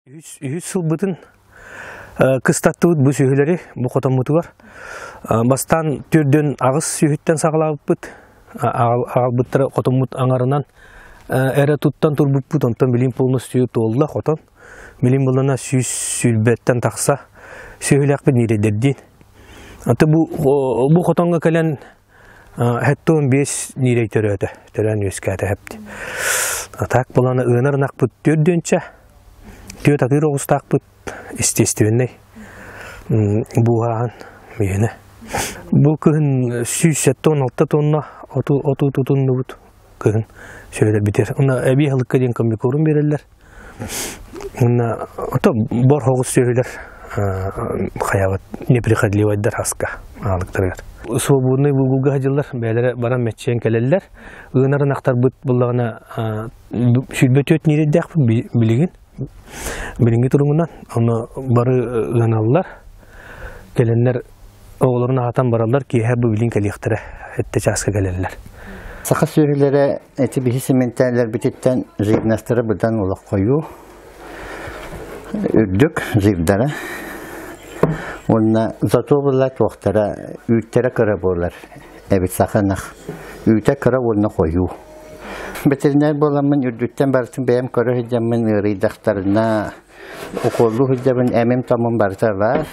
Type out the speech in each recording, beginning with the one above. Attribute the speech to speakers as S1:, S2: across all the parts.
S1: Үһүс сылбытын кыстаттыбыт бу сүйөлери бу котомутугар бастан түрдөн агыс сүйүттен сагалабыт агалбыттары котомут аңарынан эре туттан турбуппут онтон билим полностью толла котон билим булана сүйүлбеттен такса сүйөлөкпү ниредердин аты бу котонга келен хеттон 5 нирей төрөтө төрөн өскөтө хепти атак буланы ынырнакпыт түрдөнчө Тёта кырогус такпыт естественный буган мені. Бұл кыһын 6-7 тонна оту тутуннубут кыһын сөйлер битер. Уна эби халыкка ден комбикорун берелер. Уна ото бор хогус сөйлер хаябат неприхотливайдар хаска алыктаргар. Свободный булгулга хажылар бәләре баран мәччен келелер. Ынарын актар бут буллагына сүлбөтөт ниреддак билеген. Билинги турумунан аны бары ыналлар келенлер оголорун атан баралар ки хәб билин келихтере этте часка келелер.
S2: Сака сөйләре эти бихисементәләр битеттен жигнастыры будан улак кою. Үддүк жигдара. Онна затобулар тоқтара үттере кара болар. Эбит саханах. Үтте кара онна кою. Ветеринар боламын үрдүттен бартын бәйім көрі хыджамын ырыйдақтарына оқолу хыджамын әмем тамын барта бар.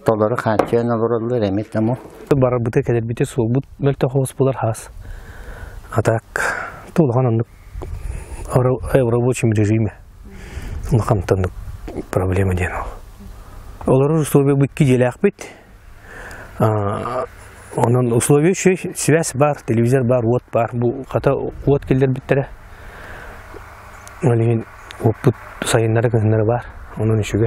S2: Толары қанчайын алырылыр әмет тамын.
S1: Бара бұты кәдер біте сол бұт мөлті қоғыс болар хас. Атак толған анық рабочим режиме. Қамтандық проблема ден ол. Олары условия бұтки делі ақпет. Onun условия связь бар, телевизор бар, вот бар. Bu kata вот келдер bittere. Onun oput sayınları kızları var. Onun işi